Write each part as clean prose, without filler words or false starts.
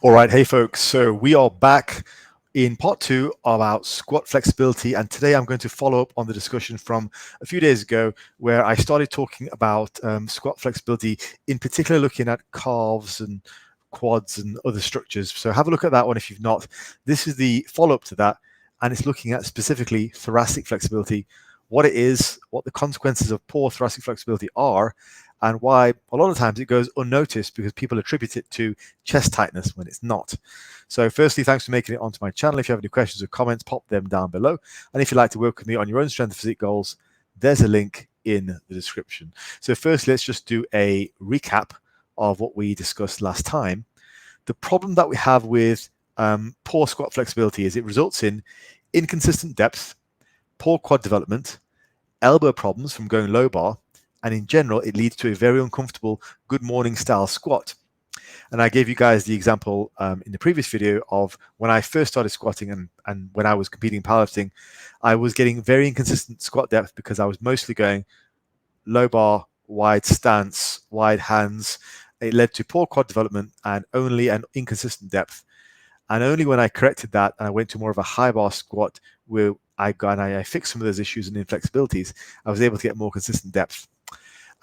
All right, hey folks, so we are back in part two of our squat flexibility, and today I'm going to follow up on the discussion from a few days ago where I started talking about squat flexibility, in particular looking at calves and quads and other structures. So have a look at that one if you've not. This is the follow-up to that, and it's looking at specifically thoracic flexibility, what it is, what the consequences of poor thoracic flexibility are, and why a lot of times it goes unnoticed because people attribute it to chest tightness when it's not. So firstly, thanks for making it onto my channel. If you have any questions or comments, pop them down below. And if you'd like to work with me on your own strength and physique goals, there's a link in the description. So first, let's just do a recap of what we discussed last time. The problem that we have with poor squat flexibility is it results in inconsistent depth, poor quad development, elbow problems from going low bar, and in general, it leads to a very uncomfortable good morning style squat. And I gave you guys the example in the previous video of when I first started squatting and when I was competing in powerlifting, I was getting very inconsistent squat depth because I was mostly going low bar, wide stance, wide hands. It led to poor quad development and only an inconsistent depth. And only when I corrected that and I went to more of a high bar squat where I fixed some of those issues and inflexibilities, I was able to get more consistent depth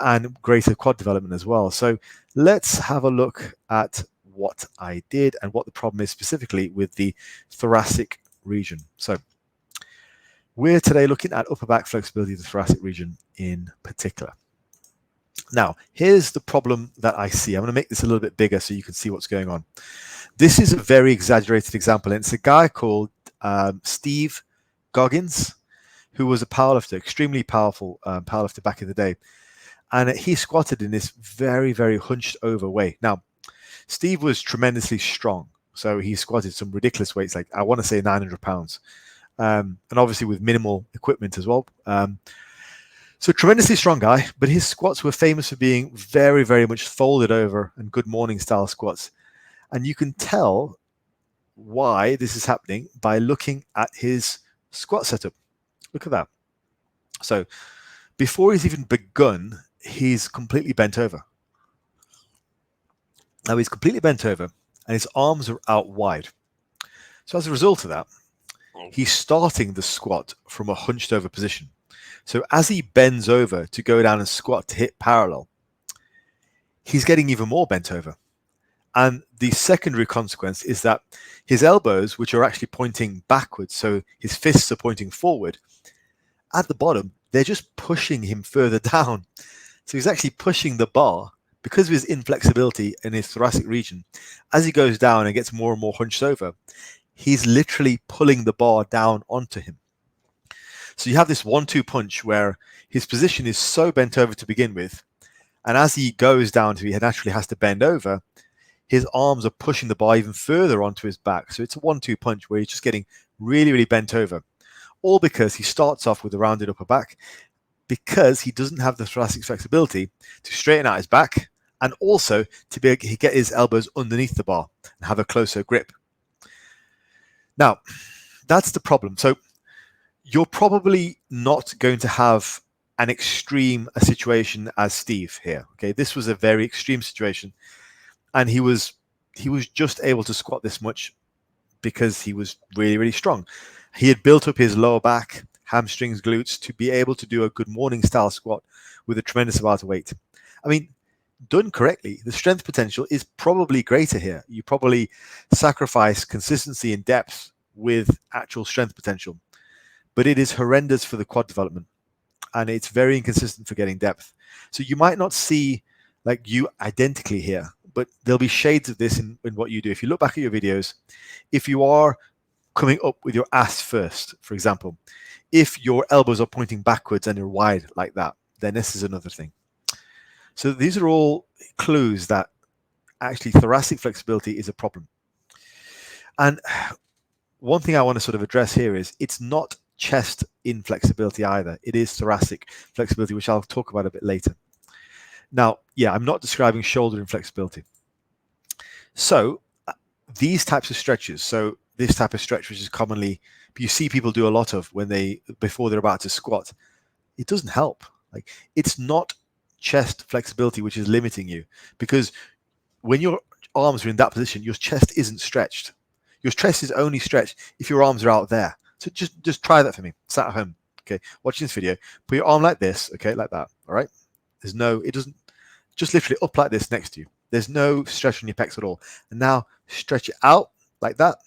and greater quad development as well. So let's have a look at what I did and what the problem is specifically with the thoracic region. So we're today looking at upper back flexibility of the thoracic region in particular. Now, here's the problem that I see. I'm going to make this a little bit bigger so you can see what's going on. This is a very exaggerated example, and it's a guy called Steve Goggins, who was a powerlifter, extremely powerful powerlifter back in the day. And he squatted in this very, very hunched over way. Now, Steve was tremendously strong. So he squatted some ridiculous weights, like I want to say 900 pounds. And obviously with minimal equipment as well. So tremendously strong guy, but his squats were famous for being very, very much folded over and good morning style squats. And you can tell why this is happening by looking at his squat setup. Look at that. So before he's even begun, he's completely bent over. Now he's completely bent over and his arms are out wide. So as a result of that, he's starting the squat from a hunched over position. So as he bends over to go down and squat to hit parallel, he's getting even more bent over. And the secondary consequence is that his elbows, which are actually pointing backwards, so his fists are pointing forward, at the bottom, they're just pushing him further down. So he's actually pushing the bar because of his inflexibility in his thoracic region. As he goes down and gets more and more hunched over, he's literally pulling the bar down onto him. So you have this 1-2 punch where his position is so bent over to begin with, and as he goes down to he naturally has to bend over, his arms are pushing the bar even further onto his back. So it's a 1-2 punch where he's just getting really, really bent over. All because he starts off with a rounded upper back, because he doesn't have the thoracic flexibility to straighten out his back and also to be able to get his elbows underneath the bar and have a closer grip. Now, that's the problem. So you're probably not going to have an extreme situation as Steve here. Okay, this was a very extreme situation, and he was just able to squat this much because he was really, really strong. He had built up his lower back, hamstrings, glutes to be able to do a good morning style squat with a tremendous amount of weight. I mean, done correctly, the strength potential is probably greater here. You probably sacrifice consistency and depth with actual strength potential, but it is horrendous for the quad development and it's very inconsistent for getting depth. So you might not see like you identically here, but there'll be shades of this in what you do. If you look back at your videos, if you are coming up with your ass first, for example, if your elbows are pointing backwards and you're wide like that, then this is another thing. So these are all clues that actually thoracic flexibility is a problem. And one thing I want to sort of address here is it's not chest inflexibility either. It is thoracic flexibility, which I'll talk about a bit later. Now, yeah, I'm not describing shoulder inflexibility. So these types of stretches, so this type of stretch, which is commonly you see people do a lot of before they're about to squat, it doesn't help. Like, it's not chest flexibility which is limiting you, because when you're arms are in that position, your chest isn't stretched. Your chest is only stretched if your arms are out there. So just try that for me. Sat at home, okay, watching this video. Put your arm like this, okay, like that. All right. It doesn't. Just literally up like this next to you. There's no stretch on your pecs at all. And now stretch it out like that.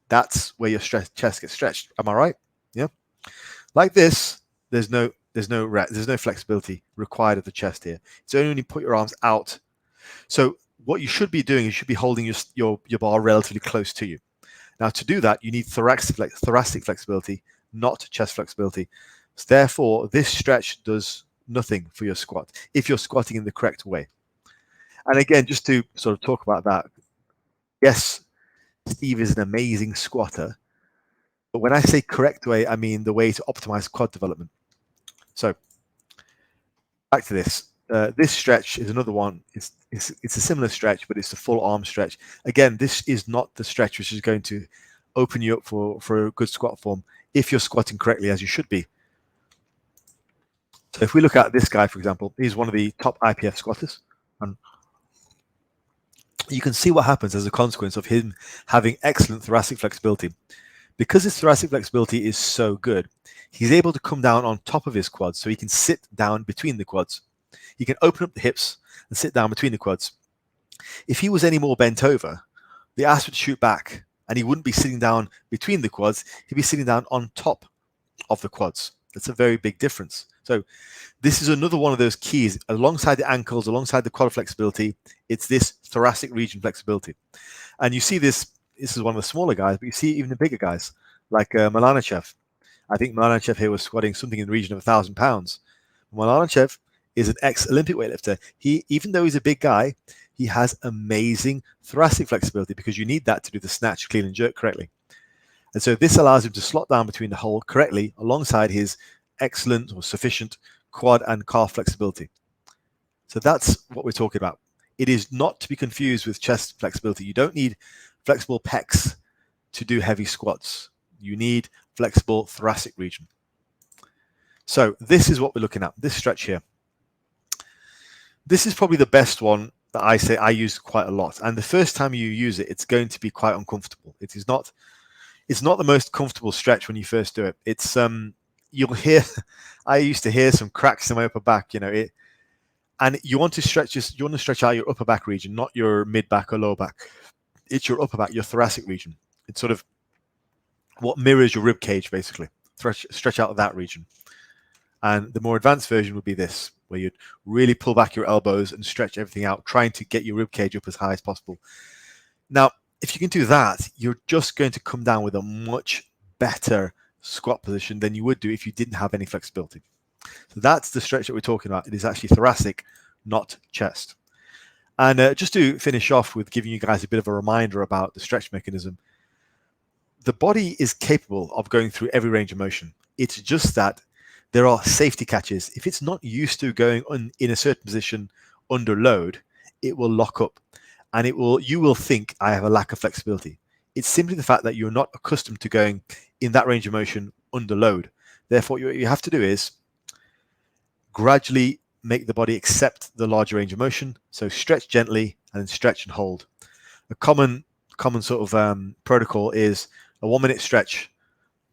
That's where your chest gets stretched. Am I right? Yeah. Like this, there's no flexibility required of the chest here. It's only when you put your arms out. So what you should be doing is you should be holding your bar relatively close to you. Now to do that, you need thoracic flexibility, not chest flexibility. So therefore, this stretch does nothing for your squat if you're squatting in the correct way. And again, just to sort of talk about that, yes, Steve is an amazing squatter, but when I say correct way, I mean the way to optimize quad development. So back to this. This stretch is another one. It's a similar stretch, but it's the full arm stretch. Again, this is not the stretch which is going to open you up for a good squat form if you're squatting correctly, as you should be. So if we look at this guy, for example, he's one of the top IPF squatters. And you can see what happens as a consequence of him having excellent thoracic flexibility. Because his thoracic flexibility is so good, he's able to come down on top of his quads, so he can sit down between the quads. He can open up the hips and sit down between the quads. If he was any more bent over, the ass would shoot back and he wouldn't be sitting down between the quads. He'd be sitting down on top of the quads. That's a very big difference. So this is another one of those keys alongside the ankles, alongside the quad flexibility. It's this thoracic region flexibility. And you see this is one of the smaller guys, but you see even the bigger guys like Milanachev. I think Milanachev here was squatting something in the region of 1,000 pounds. Milanachev is an ex-Olympic weightlifter. Even though he's a big guy, he has amazing thoracic flexibility because you need that to do the snatch, clean, and jerk correctly. And so this allows him to slot down between the hole correctly alongside his excellent or sufficient quad and calf flexibility. So that's what we're talking about. It is not to be confused with chest flexibility. You don't need flexible pecs to do heavy squats. You need flexible thoracic region. So this is what we're looking at, this stretch here. This is probably the best one that I use quite a lot. And the first time you use it, it's going to be quite uncomfortable. It's not the most comfortable stretch when you first do it. It's you'll hear, I used to hear some cracks in my upper back, and you want to stretch out your upper back region, not your mid back or lower back. It's your upper back, your thoracic region. It's sort of what mirrors your rib cage, basically. Stretch out that region. And the more advanced version would be this, where you'd really pull back your elbows and stretch everything out, trying to get your rib cage up as high as possible. Now, if you can do that, you're just going to come down with a much better squat position than you would do if you didn't have any flexibility. So that's the stretch that we're talking about. It is actually thoracic, not chest. And just to finish off with giving you guys a bit of a reminder about the stretch mechanism, the body is capable of going through every range of motion. It's just that there are safety catches. If it's not used to going in a certain position under load, it will lock up and you will think I have a lack of flexibility. It's simply the fact that you're not accustomed to going in that range of motion under load. Therefore, what you have to do is gradually make the body accept the larger range of motion. So stretch gently and then stretch and hold. A common sort of protocol is a 1 minute stretch,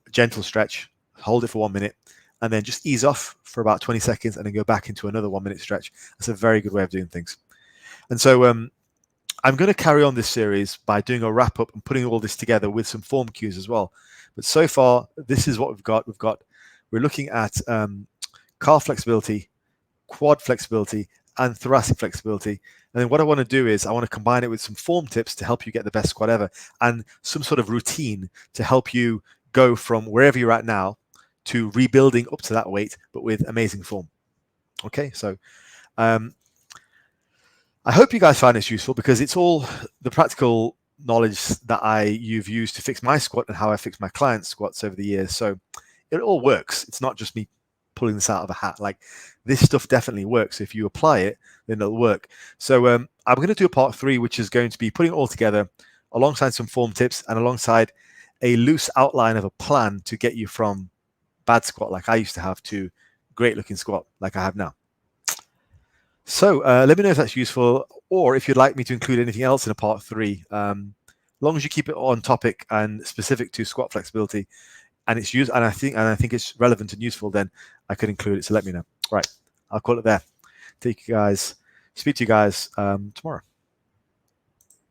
a gentle stretch, hold it for 1 minute, and then just ease off for about 20 seconds and then go back into another 1 minute stretch. That's a very good way of doing things. And so I'm going to carry on this series by doing a wrap up and putting all this together with some form cues as well. But so far, this is what we've got. We're looking at calf flexibility, quad flexibility, and thoracic flexibility. And then what I want to do is I want to combine it with some form tips to help you get the best squat ever and some sort of routine to help you go from wherever you're at now to rebuilding up to that weight, but with amazing form. Okay, so I hope you guys find this useful because it's all the practical knowledge that you've used to fix my squat and how I fix my clients' squats over the years. So it all works. It's not just me pulling this out of a hat. Like, this stuff definitely works. If you apply it, then it'll work. So I'm going to do a part 3, which is going to be putting it all together alongside some form tips and alongside a loose outline of a plan to get you from bad squat like I used to have to great looking squat like I have now. So let me know if that's useful, or if you'd like me to include anything else in a part 3. As long as you keep it on topic and specific to squat flexibility, and it's used, and I think it's relevant and useful, then I could include it. So let me know. Right, I'll call it there. Speak to you guys tomorrow.